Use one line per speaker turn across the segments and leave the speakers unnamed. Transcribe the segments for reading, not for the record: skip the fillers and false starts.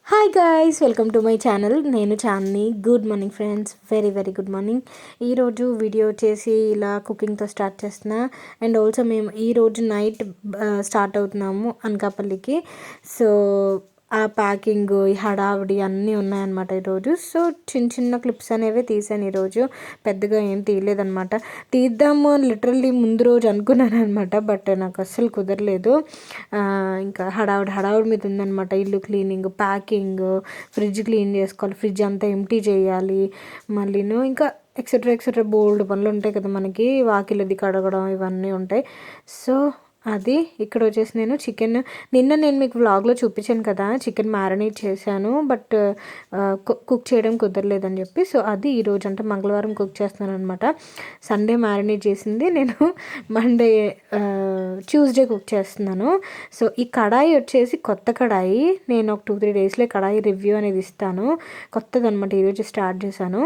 Hi guys, welcome to my channel. నేను Chandini. Good morning friends, very very good morning. ఈరోజు video వచ్చేసి ఇలా కుకింగ్తో స్టార్ట్ చేస్తున్నా. అండ్ ఆల్సో మేము ఈరోజు నైట్ స్టార్ట్ అవుతున్నాము అనకాపల్లికి. సో ఆ ప్యాకింగ్, ఈ హడావిడి అన్నీ ఉన్నాయన్నమాట ఈరోజు. సో చిన్న చిన్న క్లిప్స్ అనేవి తీసాను ఈరోజు, పెద్దగా ఏం తీయలేదన్నమాట. తీద్దాము లిటరల్లీ ముందు రోజు అనుకున్నాను అనమాట, బట్ నాకు అస్సలు కుదరలేదు. ఇంకా హడావుడి మీద ఉందన్నమాట. ఇల్లు క్లీనింగ్, ప్యాకింగ్, ఫ్రిడ్జ్ క్లీన్ చేసుకోవాలి, ఫ్రిడ్జ్ అంతా ఎంటీ చేయాలి, మళ్ళీను ఇంకా ఎక్సెట్రా బోల్డ్ పనులు ఉంటాయి కదా మనకి, వాకిలది కడగడం ఇవన్నీ ఉంటాయి. సో అది ఇక్కడ వచ్చేసి నేను చికెన్, నిన్న నేను మీకు వ్లాగ్లో చూపించాను కదా, చికెన్ మ్యారినేట్ చేశాను, బట్ కుక్ చేయడం కుదరలేదని చెప్పి. సో అది ఈరోజు అంటే మంగళవారం కుక్ చేస్తున్నాను అనమాట. సండే మ్యారినేట్ చేసింది నేను మండే ట్యూస్డే కుక్ చేస్తున్నాను. సో ఈ కడాయి వచ్చేసి కొత్త కడాయి, నేను ఒక 2-3 డేస్లో కడాయి రివ్యూ అనేది ఇస్తాను. కొత్తది అనమాట, ఈరోజు స్టార్ట్ చేశాను.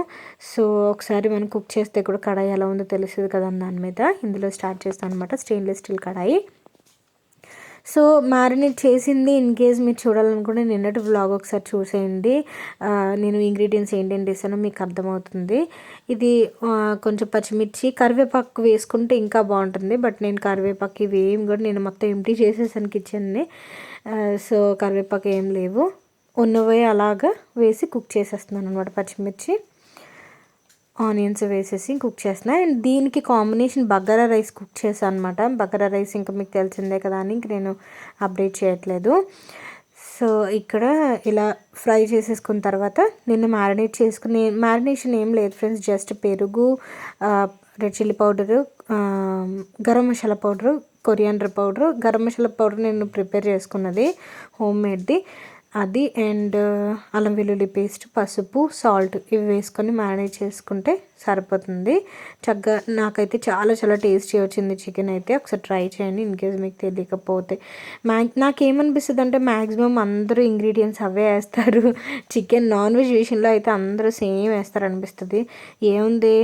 సో ఒకసారి మనం కుక్ చేస్తే కూడా కడాయి ఎలా ఉందో తెలుస్తుంది కదా దాని మీద. ఇందులో స్టార్ట్ చేస్తాను అనమాట, స్టెయిన్లెస్ స్టీల్ కడాయి. సో మ్యారినేట్ చేసింది ఇన్ కేస్ మీరు చూడాలనుకుంటే నిన్నటి వ్లాగ్ ఒకసారి చూసేయండి. నేను ఇంగ్రీడియంట్స్ ఏంటేంటి వేసానో మీకు అర్థమవుతుంది. ఇది కొంచెం పచ్చిమిర్చి, కరివేపాకు వేసుకుంటే ఇంకా బాగుంటుంది, బట్ నేను కరివేపాకు ఇవి ఏం కూడా నేను మొత్తం ఎంటీ చేసేసాను కిచెన్ని. సో కరివేపాకు ఏం లేవు, ఉన్నవే అలాగా వేసి కుక్ చేసేస్తున్నాను అనమాట. పచ్చిమిర్చి, ఆనియన్స్ వేసేసి కుక్ చేస్తున్నా. అండ్ దీనికి కాంబినేషన్ బగారా రైస్ కుక్ చేశాను అనమాట. బగారా రైస్ ఇంకా మీకు తెలిసిందే కదా అని ఇంక నేను అప్డేట్ చేయట్లేదు. సో ఇక్కడ ఇలా ఫ్రై చేసేసుకున్న తర్వాత నిన్న మ్యారినేషన్ ఏం లేదు ఫ్రెండ్స్, జస్ట్ పెరుగు, red chilli powder, garam masala powder, coriander powder. Garam masala powder నేను ప్రిపేర్ చేసుకున్నది, హోమ్ మేడ్ది అది. అండ్ అల్లం వెల్లుల్లి పేస్ట్, పసుపు, సాల్ట్ ఇవి వేసుకొని మ్యారినేట్ చేసుకుంటే సరిపోతుంది. చక్కగా నాకైతే చాలా టేస్టీ వచ్చింది చికెన్ అయితే. ఒకసారి ట్రై చేయండి ఇన్ కేస్ మీకు తెలియకపోతే. నాకేమనిపిస్తుంది అంటే మ్యాక్సిమం అందరూ ఇంగ్రీడియంట్స్ అవే వేస్తారు. చికెన్ నాన్ వెజ్ విషయంలో అయితే అందరూ సేమ్ వేస్తారు అనిపిస్తుంది. ఏముంది,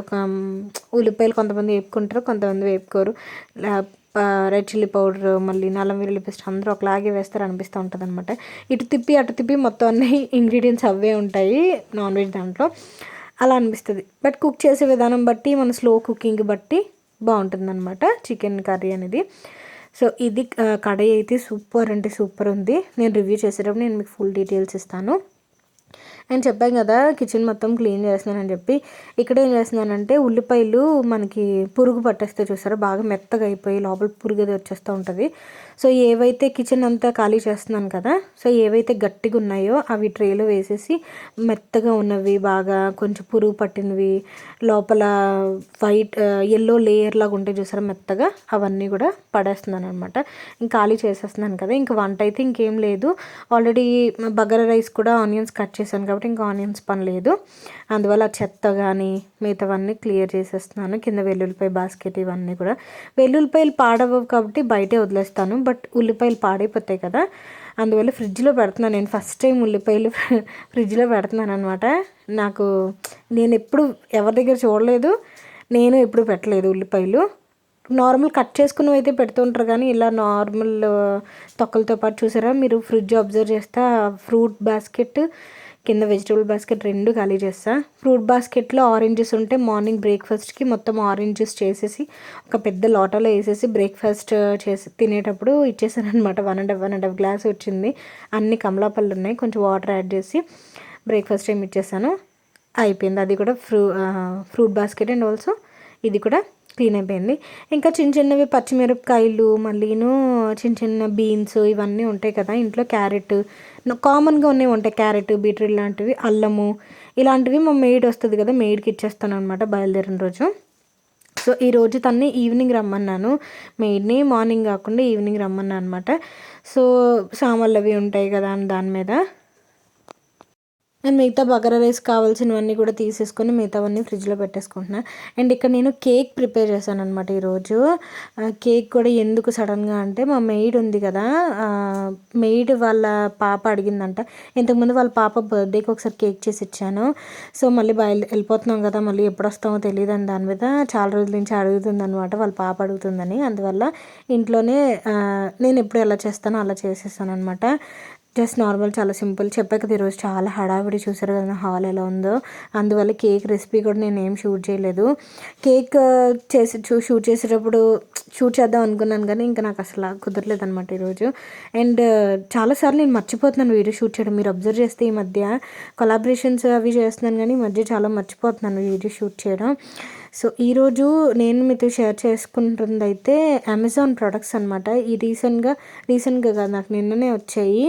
ఒక ఉల్లిపాయలు కొంతమంది వేపుకుంటారు, కొంతమంది వేపుకోరు. రెడ్ చిల్లీ పౌడర్, మళ్ళీ అల్లం వెల్లుల్లి పేస్ట్ అందరూ ఒకలాగే వేస్తారు అనిపిస్తూ ఉంటుంది అనమాట. ఇటు తిప్పి అటు తిప్పి మొత్తం అన్ని ఇంగ్రీడియంట్స్ అవే ఉంటాయి నాన్ వెజ్ దాంట్లో, అలా అనిపిస్తుంది. బట్ కుక్ చేసే విధానం బట్టి, మన స్లో కుకింగ్ బట్టి బాగుంటుంది అనమాట చికెన్ కర్రీ అనేది. సో ఇది కడాయి అయితే సూపర్ అంటే సూపర్ ఉంది. నేను రివ్యూ చేసేటప్పుడు నేను మీకు ఫుల్ డీటెయిల్స్ ఇస్తాను. నేను చెప్పాను కదా కిచెన్ మొత్తం క్లీన్ చేస్తున్నానని చెప్పి. ఇక్కడ ఏం చేస్తున్నానంటే ఉల్లిపాయలు మనకి పురుగు పట్టేస్తే చూసారా, బాగా మెత్తగా అయిపోయి లోపల పురుగు అది వచ్చేస్తూ ఉంటుంది. సో ఏవైతే కిచెన్ అంతా ఖాళీ చేస్తున్నాను కదా, సో ఏవైతే గట్టిగా ఉన్నాయో అవి ట్రేలో వేసేసి, మెత్తగా ఉన్నవి బాగా కొంచెం పురుగు పట్టినవి, లోపల వైట్ ఎల్లో లేయర్ లాగా ఉంటాయి చూసారా మెత్తగా, అవన్నీ కూడా పడేస్తున్నాను అనమాట. ఇంకా ఖాళీ చేసేస్తున్నాను కదా. ఇంకా వంట అయితే ఇంకేం లేదు. ఆల్రెడీ బగారా రైస్ కూడా ఆనియన్స్ కట్ చేశాను కాబట్టి ఇంకా ఆనియన్స్ పని లేదు. అందువల్ల చెత్త కానీ మిగతావన్నీ క్లియర్ చేసేస్తున్నాను. కింద వెల్లుల్లిపాయ బాస్కెట్ ఇవన్నీ కూడా. వెల్లుల్లిపాయలు పాడవవు కాబట్టి బయటే వదిలేస్తాను, బట్ ఉల్లిపాయలు పాడైపోతాయి కదా, అందువల్ల ఫ్రిడ్జ్లో పెడుతున్నాను. నేను ఫస్ట్ టైం ఉల్లిపాయలు ఫ్రిడ్జ్లో పెడుతున్నాను అనమాట. నేను ఎప్పుడు ఎవరి దగ్గర చూడలేదు, నేను ఎప్పుడు పెట్టలేదు ఉల్లిపాయలు. నార్మల్ కట్ చేసుకున్నవి అయితే పెడుతుంటారు, కానీ ఇలా నార్మల్ తొక్కలతో పాటు చూసారా మీరు, ఫ్రిడ్జ్ అబ్జర్వ్ చేస్తే ఫ్రూట్ బాస్కెట్ కింద వెజిటబుల్ బాస్కెట్ రెండు ఖాళీ చేస్తా. ఫ్రూట్ బాస్కెట్లో ఆరెంజెస్ ఉంటే మార్నింగ్ బ్రేక్ఫాస్ట్కి మొత్తం ఆరెంజెస్ చేసేసి ఒక పెద్ద లోటాలో వేసేసి బ్రేక్ఫాస్ట్ చేసి తినేటప్పుడు ఇచ్చేసాను అనమాట. 1.5 గ్లాస్ వచ్చింది. అన్ని కమలాపళ్ళు ఉన్నాయి, కొంచెం వాటర్ యాడ్ చేసి బ్రేక్ఫాస్ట్ టైం ఇచ్చేసాను. అయిపోయింది అది కూడా. ఫ్రూట్ బాస్కెట్ అండ్ ఆల్సో ఇది కూడా క్లీన్ అయిపోయింది. ఇంకా చిన్నవి పచ్చిమిరపకాయలు, మళ్ళీను చిన్న బీన్స్ ఇవన్నీ ఉంటాయి కదా ఇంట్లో. క్యారెట్ కామన్గా ఉన్నవి ఉంటాయి, క్యారెట్, బీట్రూట్ లాంటివి, అల్లము ఇలాంటివి మా మెయిడ్ వస్తుంది కదా, మెయిడ్కి ఇచ్చేస్తాను అనమాట బయలుదేరిన రోజు. సో ఈరోజు తన్ని ఈవినింగ్ రమ్మన్నాను, మెయిడ్ని మార్నింగ్ కాకుండా ఈవినింగ్ రమ్మన్నాను అనమాట. సో సామాన్లు అవి ఉంటాయి కదా దాని మీద. అండ్ మిగతా బగారా రైస్ కావాల్సినవన్నీ కూడా తీసేసుకొని మిగతావన్నీ ఫ్రిడ్జ్లో పెట్టేసుకుంటున్నాను. అండ్ ఇక్కడ నేను కేక్ ప్రిపేర్ చేశాను అనమాట ఈరోజు. కేక్ కూడా ఎందుకు సడన్గా అంటే, మా మెయిడ్ ఉంది కదా, మెయిడ్ వాళ్ళ పాప అడిగిందంట. ఇంతకుముందు వాళ్ళ పాప బర్త్డేకి ఒకసారి కేక్ చేసి ఇచ్చాను. సో మళ్ళీ వెళ్ళిపోతున్నాం కదా, మళ్ళీ ఎప్పుడు వస్తామో తెలియదు అని దాని మీద చాలా రోజుల నుంచి అడుగుతుంది అనమాట, వాళ్ళ పాప అడుగుతుందని. అందువల్ల ఇంట్లోనే నేను ఎప్పుడు ఎలా చేస్తానో అలా చేసేస్తాను అనమాట. జస్ట్ నార్మల్, చాలా సింపుల్. చెప్పా కదా ఈరోజు చాలా హడావిడి, చూసారు కదా నా హాల్ ఎలా ఉందో. అందువల్ల కేక్ రెసిపీ కూడా నేను ఏం షూట్ చేయలేదు. కేక్ షూట్ చేసేటప్పుడు షూట్ చేద్దాం అనుకున్నాను కానీ ఇంకా నాకు అసలు కుదరలేదు అనమాట ఈరోజు. అండ్ చాలాసార్లు నేను మర్చిపోతున్నాను వీడియో షూట్ చేయడం. మీరు అబ్జర్వ్ చేస్తే ఈ మధ్య కొలాబరేషన్స్ అవి చేస్తున్నాను కానీ ఈ మధ్య చాలా మర్చిపోతున్నాను వీడియో షూట్ చేయడం. సో ఈరోజు నేను మీతో షేర్ చేసుకుంటుంది అయితే అమెజాన్ ప్రొడక్ట్స్ అనమాట. ఈ రీసెంట్గా కాదు, నాకు నిన్ననే వచ్చాయి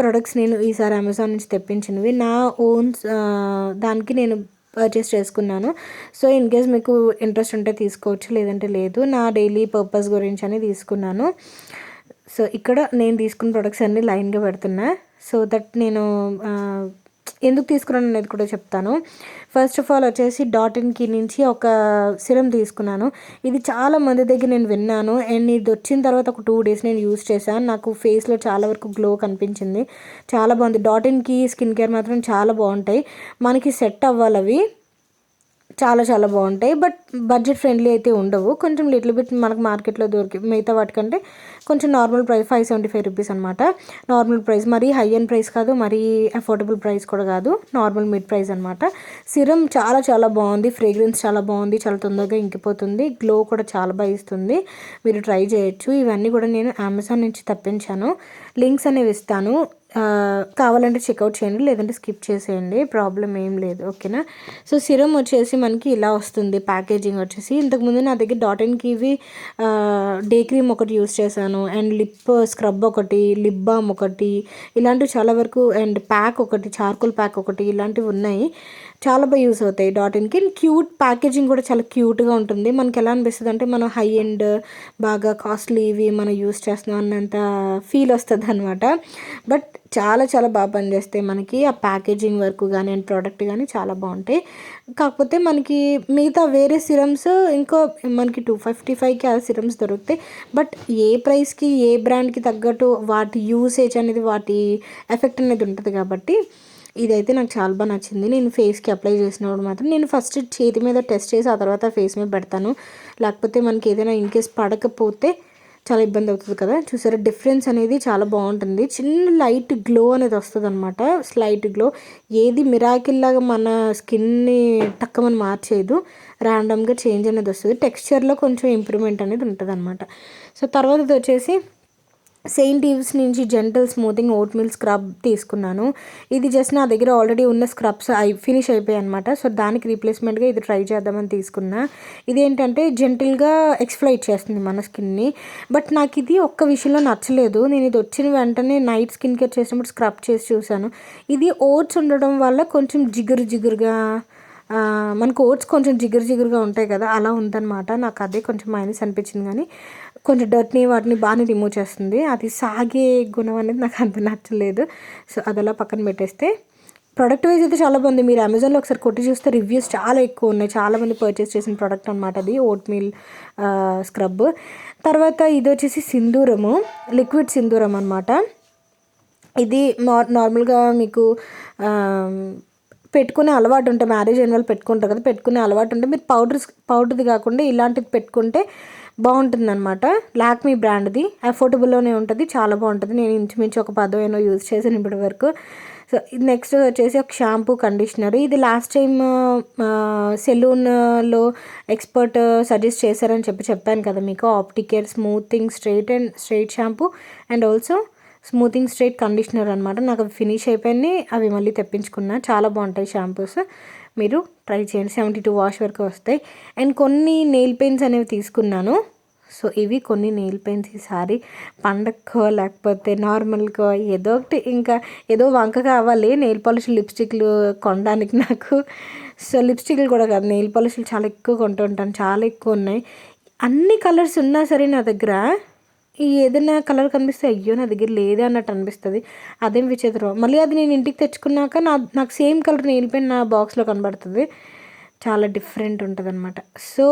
ప్రొడక్ట్స్. నేను ఈసారి అమెజాన్ నుంచి తెప్పించినవి నా ఓన్ దానికి నేను పర్చేస్ చేసుకున్నాను. సో ఇన్ కేస్ మీకు ఇంట్రెస్ట్ ఉంటే తీసుకోవచ్చు, లేదంటే లేదు. నా డైలీ పర్పస్ గురించి అని తీసుకున్నాను. సో ఇక్కడ నేను తీసుకున్న ప్రొడక్ట్స్ అన్నీ లైన్గా పెడుతున్నా, సో దట్ నేను ఎందుకు తీసుకున్నాను అనేది కూడా చెప్తాను. ఫస్ట్ ఆఫ్ ఆల్ వచ్చేసి డాట్&కీ నుంచి ఒక సిరం తీసుకున్నాను. ఇది చాలా మంది దగ్గర నేను విన్నాను అండ్ ఇది వచ్చిన తర్వాత ఒక 2 days నేను యూస్ చేశాను. నాకు ఫేస్లో చాలా వరకు గ్లో కనిపించింది, చాలా బాగుంది. డాట్&కీ స్కిన్ కేర్ మాత్రం చాలా బాగుంటాయి, మనకి సెట్ అవ్వాలి అవి, చాలా చాలా బాగుంటాయి. బట్ బడ్జెట్ ఫ్రెండ్లీ అయితే ఉండవు, కొంచెం లిటిల్ బిట్ మనకు మార్కెట్లో దొరికి మిగతా వాటికంటే కొంచెం నార్మల్ ప్రైస్ 575 రూపీస్ అనమాట. నార్మల్ ప్రైస్, మరీ హై అండ్ ప్రైస్ కాదు, మరీ అఫోర్డబుల్ ప్రైస్ కూడా కాదు, నార్మల్ మిడ్ ప్రైస్ అనమాట. సిరం చాలా చాలా బాగుంది, ఫ్రేగ్రెన్స్ చాలా బాగుంది, చాలా తొందరగా ఇంకిపోతుంది, గ్లో కూడా చాలా బాగా ఇస్తుంది. మీరు ట్రై చేయొచ్చు. ఇవన్నీ కూడా నేను అమెజాన్ నుంచి తెప్పించాను. లింక్స్ అనేవి ఇస్తాను, కావాలంటే చెక్అవుట్ చేయండి, లేదంటే స్కిప్ చేసేయండి, ప్రాబ్లం ఏం లేదు, ఓకేనా. సో సిరం వచ్చేసి మనకి ఇలా వస్తుంది ప్యాకేజింగ్ వచ్చేసి. ఇంతకుముందు నా దగ్గర డాట్&కీవి డే క్రీమ్ ఒకటి యూస్ చేశాను, అండ్ లిప్ స్క్రబ్ ఒకటి, లిప్ బామ్ ఒకటి, ఇలాంటివి చాలా వరకు, అండ్ ప్యాక్ ఒకటి, చార్కోల్ ప్యాక్ ఒకటి, ఇలాంటివి ఉన్నాయి. చాలా బాగా యూస్ అవుతాయి డాట్&కీ. క్యూట్ ప్యాకేజింగ్ కూడా చాలా క్యూట్గా ఉంటుంది. మనకి ఎలా అనిపిస్తుంది అంటే మనం హై అండ్ బాగా కాస్ట్లీ ఇవి మనం యూస్ చేస్తున్నాం అన్నంత ఫీల్ వస్తుంది అనమాట. బట్ చాలా చాలా బాగా పనిచేస్తాయి మనకి. ఆ ప్యాకేజింగ్ వర్క్ కానీ అండ్ ప్రోడక్ట్ కానీ చాలా బాగుంటాయి. కాకపోతే మనకి మిగతా వేరే సిరమ్స్ ఇంకో మనకి 255కి ఆ సిరమ్స్ దొరుకుతాయి. బట్ ఏ ప్రైస్కి ఏ బ్రాండ్కి తగ్గట్టు వాటి యూసేజ్ అనేది, వాటి ఎఫెక్ట్ అనేది ఉంటుంది కాబట్టి ఇదైతే నాకు చాలా బాగా నచ్చింది. నేను ఫేస్కి అప్లై చేసినప్పుడు మాత్రం నేను ఫస్ట్ చేతి మీద టెస్ట్ చేసి ఆ తర్వాత ఫేస్ మీద పెడతాను, లేకపోతే మనకి ఏదైనా ఇన్కేస్ పడకపోతే చాలా ఇబ్బంది అవుతుంది కదా. చూసారా డిఫరెన్స్ అనేది చాలా బాగుంటుంది, చిన్న లైట్ గ్లో అనేది వస్తుంది అనమాట. స్లైట్ గ్లో, ఏది మిరాకిల్ లాగా మన స్కిన్ని టక్కమని మార్చేయదు, ర్యాండమ్గా చేంజ్ అనేది వస్తుంది. టెక్స్చర్లో కొంచెం ఇంప్రూవ్మెంట్ అనేది ఉంటుంది అనమాట. సో తర్వాత వచ్చేసి సెయింట్ ఈవ్స్ నుంచి gentle smoothing vote meal scrub తీసుకున్నాను. ఇది జస్ట్ నా దగ్గర ఆల్రెడీ ఉన్న స్క్రబ్స్ ఫినిష్ అయిపోయాయి అనమాట. సో దానికి రీప్లేస్మెంట్గా ఇది ట్రై చేద్దామని తీసుకున్నా. ఇదేంటంటే జెంటిల్గా ఎక్స్ఫ్లైట్ చేస్తుంది మన స్కిన్ని. బట్ నాకు ఇది ఒక్క విషయంలో నచ్చలేదు. నేను ఇది వచ్చిన వెంటనే నైట్ స్కిన్ కేర్ చేసినప్పుడు స్క్రబ్ చేసి చూశాను. ఇది ఓట్స్ ఉండడం వల్ల కొంచెం జిగురుగా, మనకు ఓట్స్ కొంచెం జిగురుగా ఉంటాయి కదా, అలా ఉందన్నమాట. నాకు అదే కొంచెం మైనస్ అనిపించింది, కానీ కొంచెం డర్ట్ని వాటిని బాగానే రిమూవ్ చేస్తుంది. అది సాగే గుణం అనేది నాకు అంత నచ్చలేదు. సో అదలా పక్కన పెట్టేస్తే ప్రోడక్ట్ వైజ్ అయితే చాలా బాగుంది. మీరు అమెజాన్లో ఒకసారి కొట్టి చూస్తే రివ్యూస్ చాలా ఎక్కువ ఉన్నాయి, చాలామంది పర్చేస్ చేసిన ప్రోడక్ట్ అనమాట అది ఓట్ మీల్ స్క్రబ్. తర్వాత ఇది వచ్చేసి సింధూరము, లిక్విడ్ సింధూరం అనమాట. ఇది నార్మల్గా మీకు పెట్టుకునే అలవాటు ఉంటే, మ్యారేజ్ అయిన వాళ్ళు పెట్టుకుంటారు కదా, పెట్టుకునే అలవాటు ఉంటే మీరు పౌడర్ది కాకుండా ఇలాంటిది పెట్టుకుంటే బాగుంటుందన్నమాట. లాక్మీ బ్రాండ్ది, అఫోర్డబుల్లోనే ఉంటుంది, చాలా బాగుంటుంది. నేను ఇంచుమించు ఒక 10 యూజ్ చేశాను ఇప్పటి వరకు. సో ఇది నెక్స్ట్ వచ్చేసి ఒక షాంపూ కండిషనర్. ఇది లాస్ట్ టైం సెలూన్లో ఎక్స్పర్ట్ సజెస్ట్ చేశారని చెప్పాను కదా మీకు. Opticare smoothing straight shampoo and also smoothing straight conditioner అనమాట. నాకు అవి ఫినిష్ అయిపోయినాయి, అవి మళ్ళీ తెప్పించుకున్నా. చాలా బాగుంటాయి షాంపూస్, మీరు ట్రై చేయండి. 72 వాష్ వరకు వస్తాయి. అండ్ కొన్ని నెయిల్ పెయింట్స్ అనేవి తీసుకున్నాను. సో ఇవి కొన్ని నెయిల్ పెయింట్స్ ఈసారి పండగకో లేకపోతే నార్మల్కో ఏదో ఒకటి, ఇంకా ఏదో వంక కావాలి నెయిల్ పాలిష్ లిప్స్టిక్లు కొనడానికి నాకు. సో లిప్స్టిక్లు కూడా కాదు, నెయిల్ పాలిష్లు చాలా ఎక్కువ కొంటూ ఉంటాను, చాలా ఎక్కువ ఉన్నాయి. అన్ని కలర్స్ ఉన్నా సరే నా దగ్గర ఏదైనా కలర్ కనిపిస్తే అయ్యో నా దగ్గర లేదే అన్నట్టు అనిపిస్తుంది. అదేం విచిత్రం. మళ్ళీ అది నేను ఇంటికి తెచ్చుకున్నాక నాకు సేమ్ కలర్ నెయిల్ పెయింట్ నా బాక్స్లో కనబడుతుంది. చాలా డిఫరెంట్ ఉంటుందన్నమాట. సో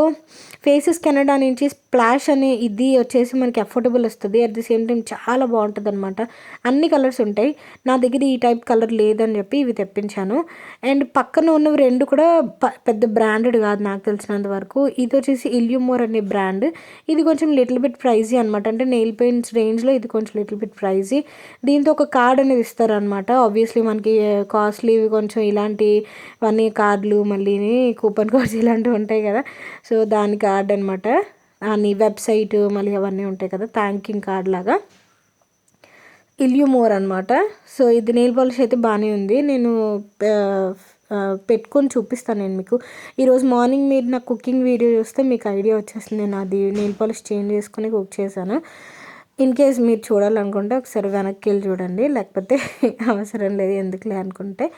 ఫేసెస్ కెనడా నుంచి స్ప్లాష్ అనే ఇది వచ్చేసి మనకి అఫోర్డబుల్ వస్తుంది. అట్ ది సేమ్ టైం చాలా బాగుంటుంది అనమాట. అన్ని కలర్స్ ఉంటాయి. నా దగ్గర ఈ టైప్ కలర్ లేదని చెప్పి ఇవి తెప్పించాను. అండ్ పక్కన ఉన్నవి రెండు కూడా పెద్ద బ్రాండెడ్ కాదు నాకు తెలిసినంత వరకు. ఇది వచ్చేసి ఇల్యూమోర్ అనే బ్రాండ్. ఇది కొంచెం లిటిల్ బిట్ ప్రైజీ అనమాట. అంటే నెయిల్ పెయింట్స్ రేంజ్లో ఇది కొంచెం లిటిల్ బిట్ ప్రైజీ. దీంతో ఒక కార్డ్ అనేది ఇస్తారనమాట. ఆబ్వియస్లీ మనకి కాస్ట్లీ కొంచెం ఇలాంటివన్నీ కార్డులు మళ్ళీ కూపన్ కోడ్స్ ఇలాంటివి ఉంటాయి కదా. సో దాని కార్డ్ అనమాట. అని వెబ్సైట్ మళ్ళీ అవన్నీ ఉంటాయి కదా, థ్యాంకింగ్ కార్డ్ లాగా. ఇల్యూమోర్ అనమాట. సో ఇది నెయిల్ పాలిష్ అయితే బాగానే ఉంది. నేను పెట్టుకొని చూపిస్తాను నేను మీకు. ఈరోజు మార్నింగ్ మీరు నాకు కుకింగ్ వీడియో చూస్తే మీకు ఐడియా వచ్చేస్తుంది. నేను అది నెయిల్ పాలిష్ చేంజ్ చేసుకుని కుక్ చేశాను. ఇన్ కేస్ మీరు చూడాలనుకుంటే ఒకసారి వెనక్కి వెళ్ళి చూడండి, లేకపోతే అవసరం లేదు ఎందుకులే అనుకుంటే.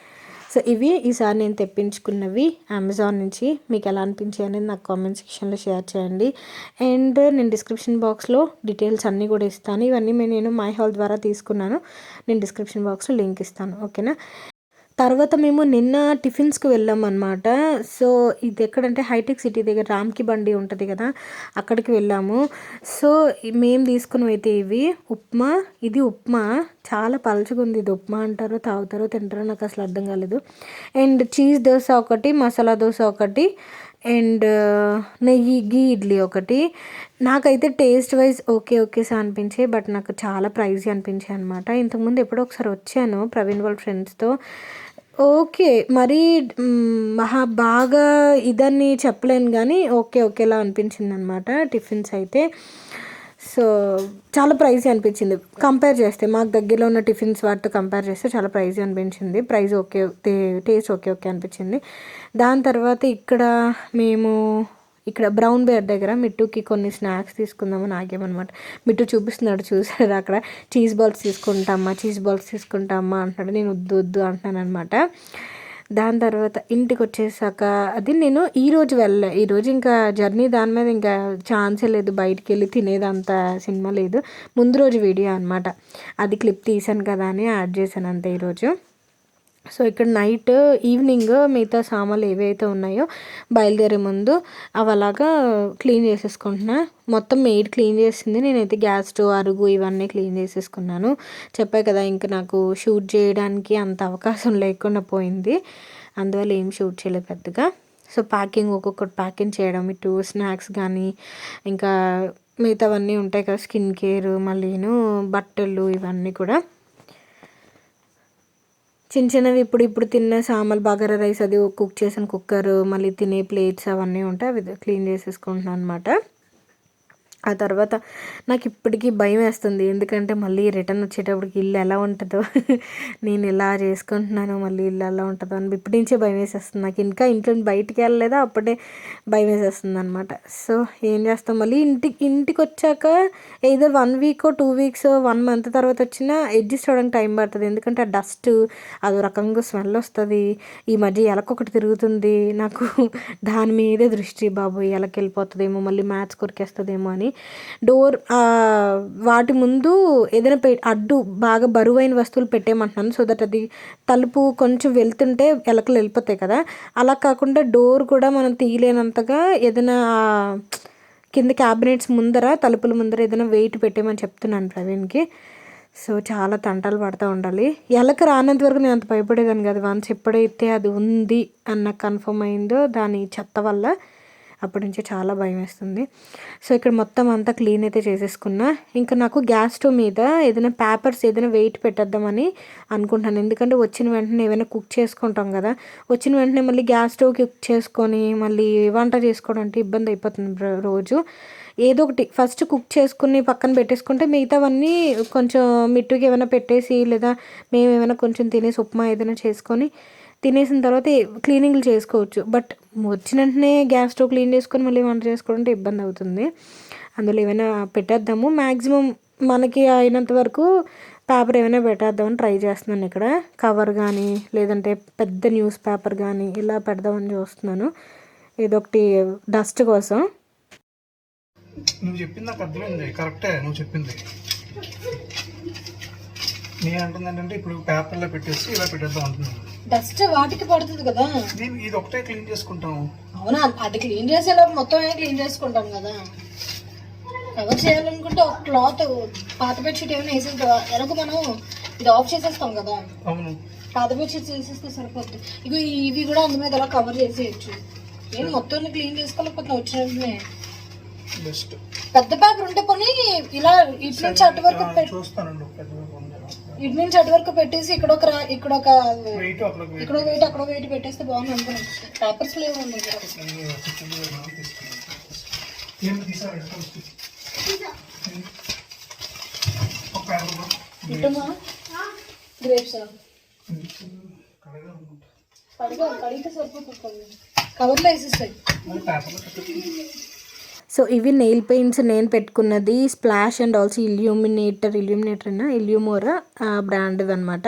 సో ఇవి ఈసారి నేను తెప్పించుకున్నవి అమెజాన్ నుంచి. మీకు ఎలా అనిపించాయి అనేది నాకు కామెంట్ సెక్షన్లో షేర్ చేయండి. అండ్ నేను డిస్క్రిప్షన్ బాక్స్లో డీటెయిల్స్ అన్నీ కూడా ఇస్తాను. ఇవన్నీ నేను మై హాల్ ద్వారా తీసుకున్నాను. నేను డిస్క్రిప్షన్ బాక్స్లో లింక్ ఇస్తాను, ఓకేనా. తర్వాత మేము నిన్న టిఫిన్స్కి వెళ్ళాం అనమాట. సో ఇది ఎక్కడంటే హైటెక్ సిటీ దగ్గర రామ్కి బండి ఉంటుంది కదా, అక్కడికి వెళ్ళాము. సో మేము తీసుకుని అయితే ఇవి ఉప్మా. ఇది ఉప్మా చాలా పలచగా ఉంది. ఇది ఉప్మా అంటారో తాగుతారో తింటారో నాకు అసలు అర్థం కాలేదు. అండ్ చీజ్ దోశ ఒకటి, మసాలా దోశ ఒకటి, అండ్ నెయ్యి గీ ఇడ్లీ ఒకటి. నాకైతే టేస్ట్ వైజ్ ఓకే సార్ అనిపించాయి, బట్ నాకు చాలా ప్రైజీ అనిపించాయి అనమాట. ఇంతకుముందు ఎప్పుడో ఒకసారి వచ్చాను ప్రవీణ్ వాళ్ళ ఫ్రెండ్స్తో. ఓకే మరీ మహా బాగా ఇదని చెప్పలేను కానీ ఓకేలా అనిపించింది అనమాట టిఫిన్స్ అయితే. సో చాలా ప్రైజీ అనిపించింది కంపేర్ చేస్తే. మాకు దగ్గరలో ఉన్న టిఫిన్స్ వాటితో కంపేర్ చేస్తే చాలా ప్రైజీ అనిపించింది. ప్రైస్ ఓకే, టేస్ట్ ఓకే అనిపించింది. దాని తర్వాత మేము ఇక్కడ బ్రౌన్ బేర్ దగ్గర మిట్టుకి కొన్ని స్నాక్స్ తీసుకుందామని ఆగామన్నమాట. మిట్టు చూపిస్తున్నాడు, చూసాడు అక్కడ చీజ్ బాల్స్ తీసుకుంటామా అంటున్నాడు. నేను వద్దు అంటున్నాను అనమాట. దాని తర్వాత ఇంటికి వచ్చేసాక అది నేను ఈరోజు ఇంకా జర్నీ దాని మీద ఇంకా ఛాన్సే లేదు. బయటికి వెళ్ళి తినేదంత సినిమా లేదు. ముందు రోజు వీడియో అనమాట, అది క్లిప్ తీసాను కదా అని యాడ్ చేశాను అంతే ఈరోజు. సో ఇక్కడ ఈవినింగ్ మిగతా సామాన్లు ఏవైతే ఉన్నాయో బయలుదేరే ముందు అవి అలాగా క్లీన్ చేసేసుకుంటున్నా. మొత్తం మెయిడ్ క్లీన్ చేసింది, నేనైతే గ్యాస్ స్టవ్ అరుగు ఇవన్నీ క్లీన్ చేసేసుకున్నాను. చెప్పాను కదా ఇంకా నాకు షూట్ చేయడానికి అంత అవకాశం లేకుండా పోయింది, అందువల్ల ఏం షూట్ చేయలేదు పెద్దగా. సో ఒక్కొక్కటి ప్యాకింగ్ చేయడం, ఇటు స్నాక్స్ కానీ ఇంకా మిగతావన్నీ ఉంటాయి కదా, స్కిన్ కేర్ మళ్ళీను బట్టలు ఇవన్నీ కూడా చిన్నవి ఇప్పుడు తిన్న సామాన్లు, బగారా రైస్ అది కుక్ చేసిన కుక్కర్, మళ్ళీ తినే ప్లేట్స్ అవన్నీ ఉంటాయి, అవి క్లీన్ చేసేసుకుంటున్నాను అనమాట. ఆ తర్వాత నాకు ఇప్పటికీ భయం వేస్తుంది, ఎందుకంటే మళ్ళీ రిటర్న్ వచ్చేటప్పటికి ఇల్లు ఎలా ఉంటుందో నేను ఇలా చేసుకుంటున్నాను మళ్ళీ ఇల్లు ఎలా ఉంటుందో అని ఇప్పటి నుంచే భయం వేసేస్తుంది నాకు. ఇంకా ఇంట్లో బయటికి వెళ్ళలేదా అప్పుడే భయం వేసేస్తుంది అనమాట. సో ఏం చేస్తాం, మళ్ళీ ఇంటికి వచ్చాక ఏదో 1 వీక్ 2 వీక్స్ 1 మంత్ తర్వాత వచ్చినా అడ్జస్ట్ అవ్వడానికి టైం పడుతుంది. ఎందుకంటే ఆ డస్ట్ అదో రకంగా స్మెల్ వస్తుంది. ఈ మధ్య ఎలకొకటి తిరుగుతుంది, నాకు దాని మీదే దృష్టి, బాబు ఎలకి వెళ్ళిపోతుందేమో మళ్ళీ మ్యాథ్స్ కొరికేస్తుందేమో అని. డోర్ వాటి ముందు ఏదైనా అడ్డు బాగా బరువైన వస్తువులు పెట్టేయమంటున్నాను, సో దట్ అది తలుపు కొంచెం వెళ్తుంటే ఎలకలు వెళ్ళిపోతాయి కదా. అలా కాకుండా డోర్ కూడా మనం తీయలేనంతగా ఏదైనా కింద క్యాబినెట్స్ ముందర తలుపుల ముందర ఏదైనా వెయిట్ పెట్టేయమని చెప్తున్నాను ప్రవీణ్కి. సో చాలా తంటాలు పడుతూ ఉండాలి. ఎలక రానంత వరకు నేను అంత భయపడేదాన్ని కాదు. వన్స్ ఎప్పుడైతే అది ఉంది అన్న కన్ఫర్మ్ అయిందో దాని చెత్త వల్ల అప్పటి నుంచి చాలా భయం వేస్తుంది. సో ఇక్కడ మొత్తం అంతా క్లీన్ అయితే చేసేసుకున్నా. ఇంకా నాకు గ్యాస్ స్టవ్ మీద ఏదైనా పేపర్స్ ఏదైనా వెయిట్ పెట్టేద్దామని అనుకుంటాను. ఎందుకంటే వచ్చిన వెంటనే ఏమైనా కుక్ చేసుకుంటాం కదా, వచ్చిన వెంటనే మళ్ళీ గ్యాస్ స్టవ్ కుక్ చేసుకొని మళ్ళీ వంట చేసుకోవడం అంటే ఇబ్బంది అయిపోతుంది రోజు. ఏదో ఒకటి ఫస్ట్ కుక్ చేసుకుని పక్కన పెట్టేసుకుంటే మిగతావన్నీ కొంచెం మిట్టుకి ఏమైనా పెట్టేసి లేదా మేము ఏమైనా కొంచెం తినేసి ఉప్మా ఏదైనా చేసుకొని తినేసిన తర్వాత క్లీనింగ్లు చేసుకోవచ్చు. బట్ వచ్చిన వెంటనే గ్యాస్ స్టవ్ క్లీన్ చేసుకొని మళ్ళీ వంట చేసుకోవడం అంటే ఇబ్బంది అవుతుంది. అందులో ఏమైనా పెట్టేద్దాము, మ్యాక్సిమం మనకి అయినంత వరకు పేపర్ ఏమైనా పెట్టేద్దామని ట్రై చేస్తున్నాను. ఇక్కడ కవర్ కానీ లేదంటే పెద్ద న్యూస్ పేపర్ కానీ ఇలా పెడదామని చూస్తున్నాను, ఏదో ఒకటి డస్ట్ కోసం.
నువ్వు చెప్పింది నాకు అర్థమైంది, కరెక్టే నువ్వు చెప్పింది. నేను అంటుందంటే ఇప్పుడు పేపర్లో పెట్టేసి ఇలా పెట్టేద్దాం అంటున్నాను.
డస్ట్ వాటికి పడుతుంది కదా.
నేను ఇది ఒకటే క్లీన్ చేసుకుంటాం.
అవునా, అది క్లీన్ చేసేలోపు మొత్తం క్లీన్ చేసుకుంటాం కదా. కవర్ చేయాలనుకుంటే ఒక క్లాత్ పాత బెడ్షీట్ ఏమైనా వేసేది ఎలాగో మనం ఇది ఆఫ్ చేసేస్తాం కదా.
అవును,
పాత బెడ్షీట్ వేసేస్తే సరిపోతుంది. ఇక ఇవి కూడా అందు మీద అలా కవర్ చేసేయచ్చు. నేను మొత్తం క్లీన్ చేసుకోలేకపోతే వచ్చినట్టునే.
బెస్ట్
పెద్ద పేపర్ ఉంటే పని ఇలా ఇటు నుంచి అటు వరకు
చూస్తానండి.
ఇటు నుంచి అటు వరకు పెట్టేసి ఇక్కడ ఒక వెయిట్ అక్కడ వెయిట్ పెట్టేస్తే బాగుంది అనుకున్నాను. పేపర్స్ లేవు ఉన్నాయి ఇటుమా గ్రేప్సా కడిగితే సరిపోతుంది. కవర్లో వేసేస్తాయి. సో ఇవి నెయిల్ పెయింట్స్ నేను పెట్టుకున్నది స్ప్లాష్ అండ్ ఆల్సో ఇల్యూమోరా బ్రాండ్ అనమాట.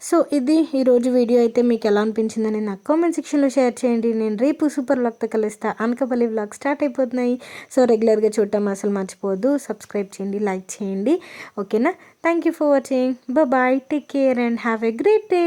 సో ఇది ఈరోజు వీడియో అయితే మీకు ఎలా అనిపించిందని నాకు కామెంట్ సెక్షన్లో షేర్ చేయండి. నేను రేపు సూపర్ వ్లాగ్తో కలుస్తా. అనకాపల్లి వ్లాగ్ స్టార్ట్ అయిపోతున్నాయి. సో రెగ్యులర్గా చూడటం అసలు మర్చిపోవద్దు. సబ్స్క్రైబ్ చేయండి, లైక్ చేయండి. ఓకేనా? Thank you for watching. Bye, take care and have a great day.